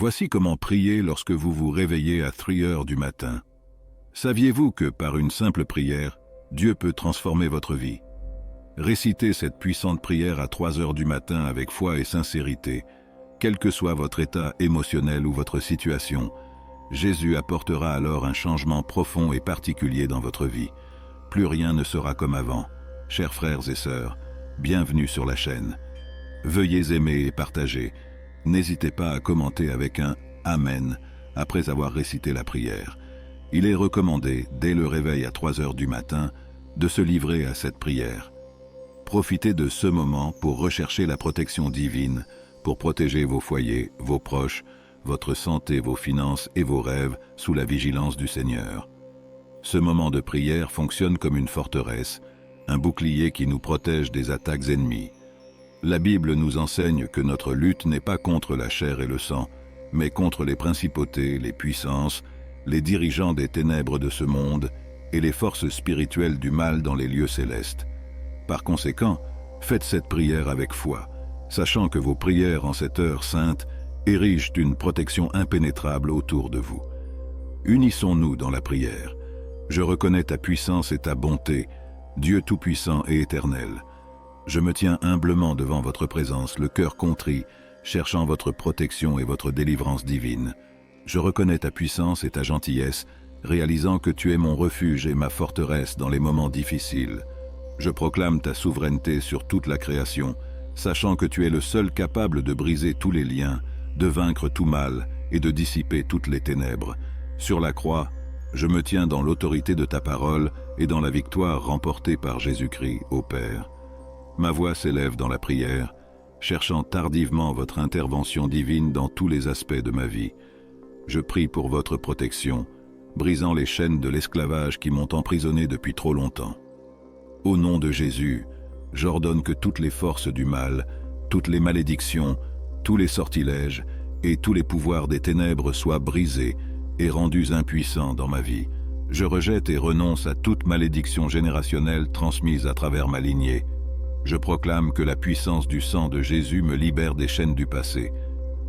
Voici comment prier lorsque vous vous réveillez à 3 heures du matin. Saviez-vous que par une simple prière, Dieu peut transformer votre vie? Récitez cette puissante prière à 3 heures du matin avec foi et sincérité. Quel que soit votre état émotionnel ou votre situation, Jésus apportera alors un changement profond et particulier dans votre vie. Plus rien ne sera comme avant. Chers frères et sœurs, bienvenue sur la chaîne. Veuillez aimer et partager. N'hésitez pas à commenter avec un « Amen » après avoir récité la prière. Il est recommandé, dès le réveil à 3 heures du matin, de se livrer à cette prière. Profitez de ce moment pour rechercher la protection divine, pour protéger vos foyers, vos proches, votre santé, vos finances et vos rêves sous la vigilance du Seigneur. Ce moment de prière fonctionne comme une forteresse, un bouclier qui nous protège des attaques ennemies. La Bible nous enseigne que notre lutte n'est pas contre la chair et le sang, mais contre les principautés, les puissances, les dirigeants des ténèbres de ce monde et les forces spirituelles du mal dans les lieux célestes. Par conséquent, faites cette prière avec foi, sachant que vos prières en cette heure sainte érigent une protection impénétrable autour de vous. Unissons-nous dans la prière. Je reconnais ta puissance et ta bonté, Dieu tout-puissant et éternel. Je me tiens humblement devant votre présence, le cœur contrit, cherchant votre protection et votre délivrance divine. Je reconnais ta puissance et ta gentillesse, réalisant que tu es mon refuge et ma forteresse dans les moments difficiles. Je proclame ta souveraineté sur toute la création, sachant que tu es le seul capable de briser tous les liens, de vaincre tout mal et de dissiper toutes les ténèbres. Sur la croix, je me tiens dans l'autorité de ta parole et dans la victoire remportée par Jésus-Christ, ô Père. Ma voix s'élève dans la prière, cherchant tardivement votre intervention divine dans tous les aspects de ma vie. Je prie pour votre protection, brisant les chaînes de l'esclavage qui m'ont emprisonné depuis trop longtemps. Au nom de Jésus, j'ordonne que toutes les forces du mal, toutes les malédictions, tous les sortilèges et tous les pouvoirs des ténèbres soient brisés et rendus impuissants dans ma vie. Je rejette et renonce à toute malédiction générationnelle transmise à travers ma lignée. Je proclame que la puissance du sang de Jésus me libère des chaînes du passé.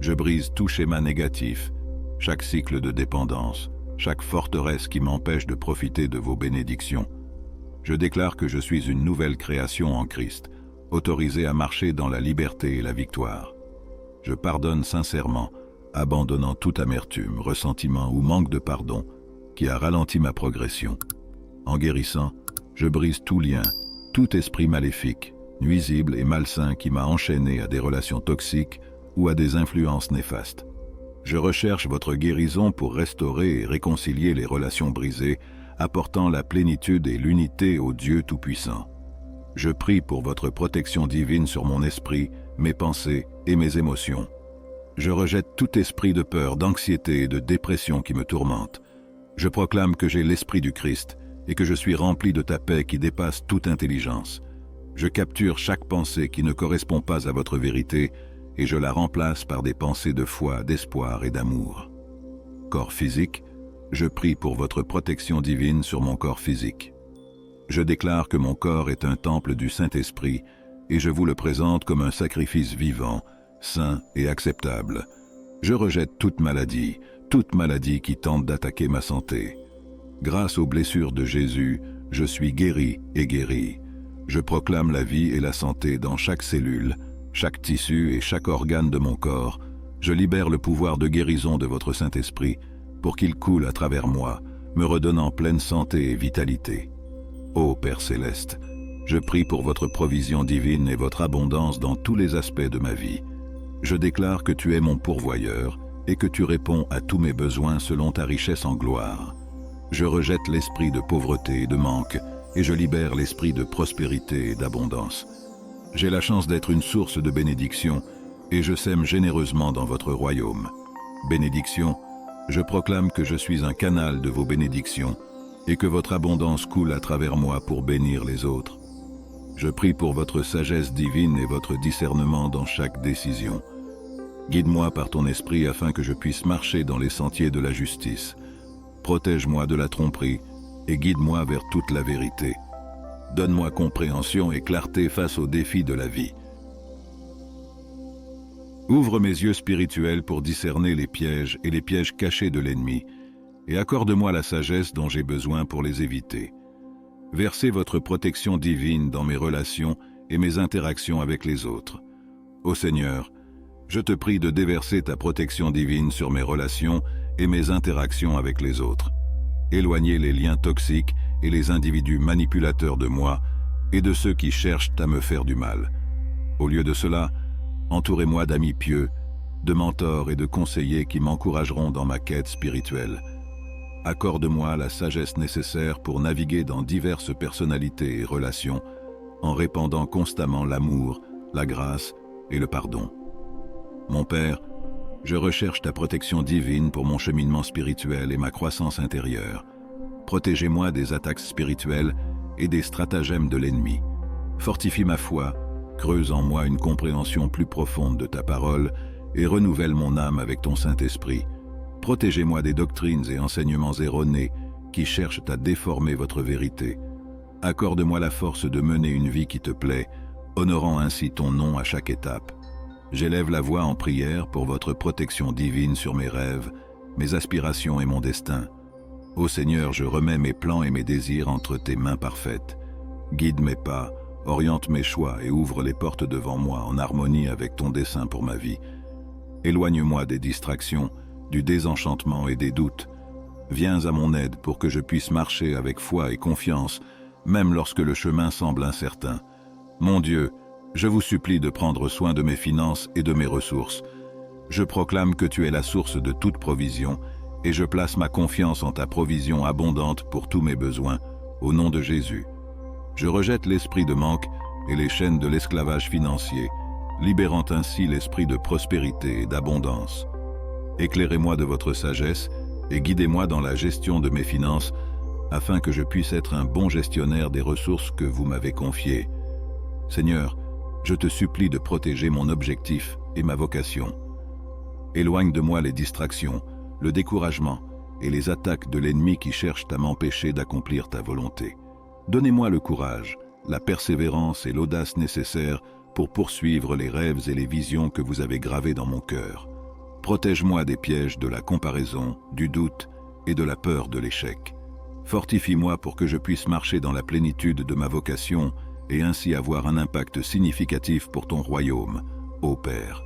Je brise tout schéma négatif, chaque cycle de dépendance, chaque forteresse qui m'empêche de profiter de vos bénédictions. Je déclare que je suis une nouvelle création en Christ, autorisée à marcher dans la liberté et la victoire. Je pardonne sincèrement, abandonnant toute amertume, ressentiment ou manque de pardon qui a ralenti ma progression. En guérissant, je brise tout lien, tout esprit maléfique, nuisible et malsain qui m'a enchaîné à des relations toxiques ou à des influences néfastes. Je recherche votre guérison pour restaurer et réconcilier les relations brisées, apportant la plénitude et l'unité au Dieu Tout-Puissant. Je prie pour votre protection divine sur mon esprit, mes pensées et mes émotions. Je rejette tout esprit de peur, d'anxiété et de dépression qui me tourmente. Je proclame que j'ai l'esprit du Christ et que je suis rempli de ta paix qui dépasse toute intelligence. Je capture chaque pensée qui ne correspond pas à votre vérité et je la remplace par des pensées de foi, d'espoir et d'amour. Corps physique, je prie pour votre protection divine sur mon corps physique. Je déclare que mon corps est un temple du Saint-Esprit et je vous le présente comme un sacrifice vivant, saint et acceptable. Je rejette toute maladie qui tente d'attaquer ma santé. Grâce aux blessures de Jésus, je suis guéri et guéri. Je proclame la vie et la santé dans chaque cellule, chaque tissu et chaque organe de mon corps. Je libère le pouvoir de guérison de votre Saint-Esprit pour qu'il coule à travers moi, me redonnant pleine santé et vitalité. Ô Père Céleste, je prie pour votre provision divine et votre abondance dans tous les aspects de ma vie. Je déclare que tu es mon pourvoyeur et que tu réponds à tous mes besoins selon ta richesse en gloire. Je rejette l'esprit de pauvreté et de manque et je libère l'esprit de prospérité et d'abondance. J'ai la chance d'être une source de bénédiction et je sème généreusement dans votre royaume. Bénédiction, je proclame que je suis un canal de vos bénédictions et que votre abondance coule à travers moi pour bénir les autres. Je prie pour votre sagesse divine et votre discernement dans chaque décision. Guide-moi par ton esprit afin que je puisse marcher dans les sentiers de la justice. Protège-moi de la tromperie et guide-moi vers toute la vérité. Donne-moi compréhension et clarté face aux défis de la vie. Ouvre mes yeux spirituels pour discerner les pièges et les pièges cachés de l'ennemi, et accorde-moi la sagesse dont j'ai besoin pour les éviter. Versez votre protection divine dans mes relations et mes interactions avec les autres. Ô Seigneur, je te prie de déverser ta protection divine sur mes relations et mes interactions avec les autres. Éloignez les liens toxiques et les individus manipulateurs de moi et de ceux qui cherchent à me faire du mal. Au lieu de cela, entourez-moi d'amis pieux, de mentors et de conseillers qui m'encourageront dans ma quête spirituelle. Accorde-moi la sagesse nécessaire pour naviguer dans diverses personnalités et relations, en répandant constamment l'amour, la grâce et le pardon. Mon Père, je recherche ta protection divine pour mon cheminement spirituel et ma croissance intérieure. Protégez-moi des attaques spirituelles et des stratagèmes de l'ennemi. Fortifie ma foi, creuse en moi une compréhension plus profonde de ta parole et renouvelle mon âme avec ton Saint-Esprit. Protégez-moi des doctrines et enseignements erronés qui cherchent à déformer votre vérité. Accorde-moi la force de mener une vie qui te plaît, honorant ainsi ton nom à chaque étape. J'élève la voix en prière pour votre protection divine sur mes rêves, mes aspirations et mon destin. Ô Seigneur, je remets mes plans et mes désirs entre tes mains parfaites. Guide mes pas, oriente mes choix et ouvre les portes devant moi en harmonie avec ton dessein pour ma vie. Éloigne-moi des distractions, du désenchantement et des doutes. Viens à mon aide pour que je puisse marcher avec foi et confiance, même lorsque le chemin semble incertain. Mon Dieu, je vous supplie de prendre soin de mes finances et de mes ressources. Je proclame que tu es la source de toute provision, et je place ma confiance en ta provision abondante pour tous mes besoins, au nom de Jésus. Je rejette l'esprit de manque et les chaînes de l'esclavage financier, libérant ainsi l'esprit de prospérité et d'abondance. Éclairez-moi de votre sagesse et guidez-moi dans la gestion de mes finances, afin que je puisse être un bon gestionnaire des ressources que vous m'avez confiées. Seigneur, je te supplie de protéger mon objectif et ma vocation. Éloigne de moi les distractions, le découragement et les attaques de l'ennemi qui cherchent à m'empêcher d'accomplir ta volonté. Donnez-moi le courage, la persévérance et l'audace nécessaires pour poursuivre les rêves et les visions que vous avez gravés dans mon cœur. Protège-moi des pièges de la comparaison, du doute et de la peur de l'échec. Fortifie-moi pour que je puisse marcher dans la plénitude de ma vocation et ainsi avoir un impact significatif pour ton royaume, ô Père.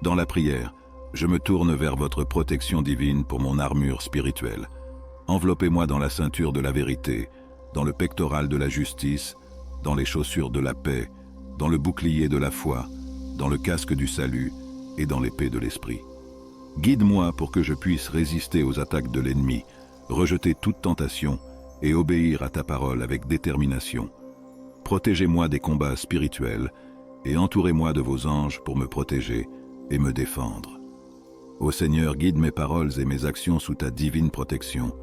Dans la prière, je me tourne vers votre protection divine pour mon armure spirituelle. Enveloppez-moi dans la ceinture de la vérité, dans le pectoral de la justice, dans les chaussures de la paix, dans le bouclier de la foi, dans le casque du salut et dans l'épée de l'esprit. Guide-moi pour que je puisse résister aux attaques de l'ennemi, rejeter toute tentation et obéir à ta parole avec détermination. Protégez-moi des combats spirituels et entourez-moi de vos anges pour me protéger et me défendre. Ô Seigneur, guide mes paroles et mes actions sous ta divine protection.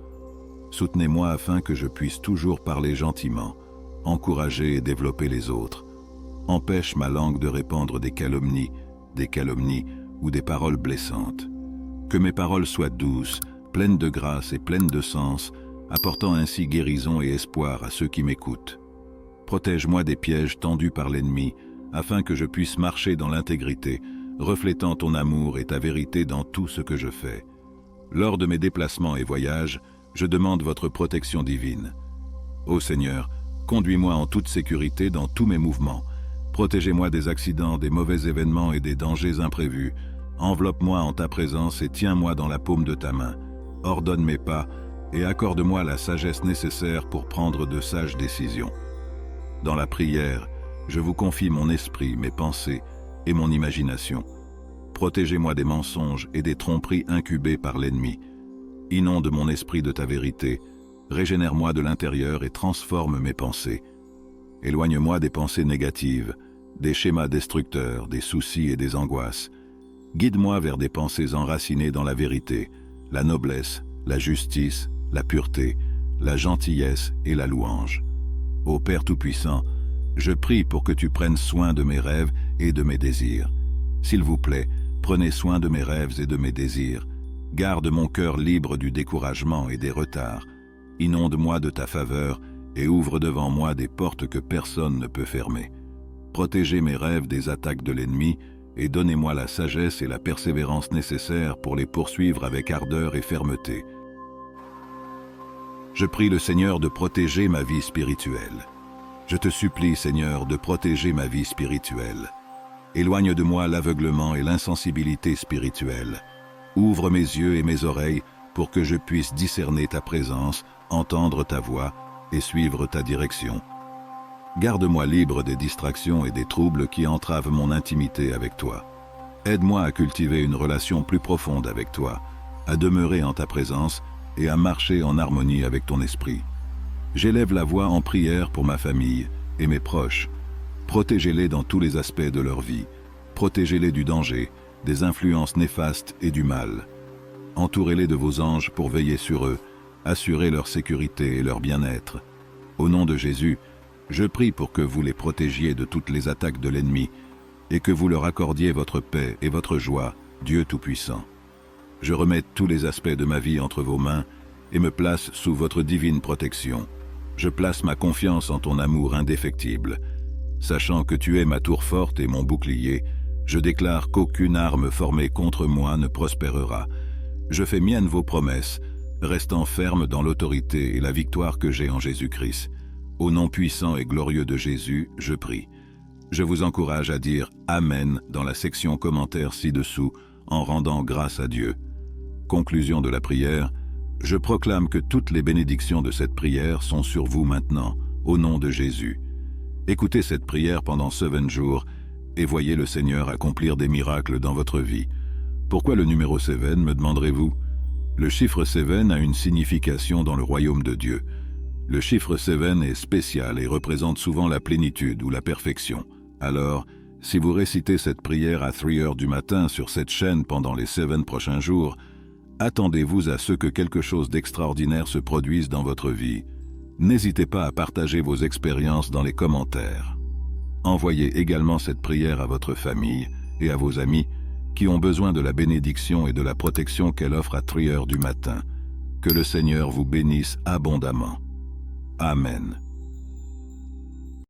Soutenez-moi afin que je puisse toujours parler gentiment, encourager et développer les autres. Empêche ma langue de répandre des calomnies ou des paroles blessantes. Que mes paroles soient douces, pleines de grâce et pleines de sens, apportant ainsi guérison et espoir à ceux qui m'écoutent. Protège-moi des pièges tendus par l'ennemi, afin que je puisse marcher dans l'intégrité, reflétant ton amour et ta vérité dans tout ce que je fais. Lors de mes déplacements et voyages, je demande votre protection divine. Ô Seigneur, conduis-moi en toute sécurité dans tous mes mouvements. Protégez-moi des accidents, des mauvais événements et des dangers imprévus. Enveloppe-moi en ta présence et tiens-moi dans la paume de ta main. Ordonne mes pas et accorde-moi la sagesse nécessaire pour prendre de sages décisions. Dans la prière, je vous confie mon esprit, mes pensées et mon imagination. Protégez-moi des mensonges et des tromperies incubées par l'ennemi. Inonde mon esprit de ta vérité, régénère-moi de l'intérieur et transforme mes pensées. Éloigne-moi des pensées négatives, des schémas destructeurs, des soucis et des angoisses. Guide-moi vers des pensées enracinées dans la vérité, la noblesse, la justice, la pureté, la gentillesse et la louange. Ô Père Tout-Puissant, je prie pour que tu prennes soin de mes rêves et de mes désirs. S'il vous plaît, prenez soin de mes rêves et de mes désirs. Garde mon cœur libre du découragement et des retards. Inonde-moi de ta faveur et ouvre devant moi des portes que personne ne peut fermer. Protégez mes rêves des attaques de l'ennemi et donnez-moi la sagesse et la persévérance nécessaires pour les poursuivre avec ardeur et fermeté. Je prie le Seigneur de protéger ma vie spirituelle. Je te supplie, Seigneur, de protéger ma vie spirituelle. Éloigne de moi l'aveuglement et l'insensibilité spirituelle. Ouvre mes yeux et mes oreilles pour que je puisse discerner ta présence, entendre ta voix et suivre ta direction. Garde-moi libre des distractions et des troubles qui entravent mon intimité avec toi. Aide-moi à cultiver une relation plus profonde avec toi, à demeurer en ta présence et à marcher en harmonie avec ton esprit. J'élève la voix en prière pour ma famille et mes proches. Protégez-les dans tous les aspects de leur vie. Protégez-les du danger, des influences néfastes et du mal. Entourez-les de vos anges pour veiller sur eux, assurer leur sécurité et leur bien-être. Au nom de Jésus, je prie pour que vous les protégiez de toutes les attaques de l'ennemi et que vous leur accordiez votre paix et votre joie, Dieu Tout-Puissant. Je remets tous les aspects de ma vie entre vos mains et me place sous votre divine protection. Je place ma confiance en ton amour indéfectible. Sachant que tu es ma tour forte et mon bouclier, je déclare qu'aucune arme formée contre moi ne prospérera. Je fais mienne vos promesses, restant ferme dans l'autorité et la victoire que j'ai en Jésus-Christ. Au nom puissant et glorieux de Jésus, je prie. Je vous encourage à dire « Amen » dans la section commentaires ci-dessous, en rendant grâce à Dieu. Conclusion de la prière, je proclame que toutes les bénédictions de cette prière sont sur vous maintenant, au nom de Jésus. Écoutez cette prière pendant 7 jours et voyez le Seigneur accomplir des miracles dans votre vie. Pourquoi le numéro 7, me demanderez-vous? Le chiffre 7 a une signification dans le royaume de Dieu. Le chiffre 7 est spécial et représente souvent la plénitude ou la perfection. Alors, si vous récitez cette prière à 3 heures du matin sur cette chaîne pendant les 7 prochains jours, attendez-vous à ce que quelque chose d'extraordinaire se produise dans votre vie. N'hésitez pas à partager vos expériences dans les commentaires. Envoyez également cette prière à votre famille et à vos amis qui ont besoin de la bénédiction et de la protection qu'elle offre à 3 heures du matin. Que le Seigneur vous bénisse abondamment. Amen.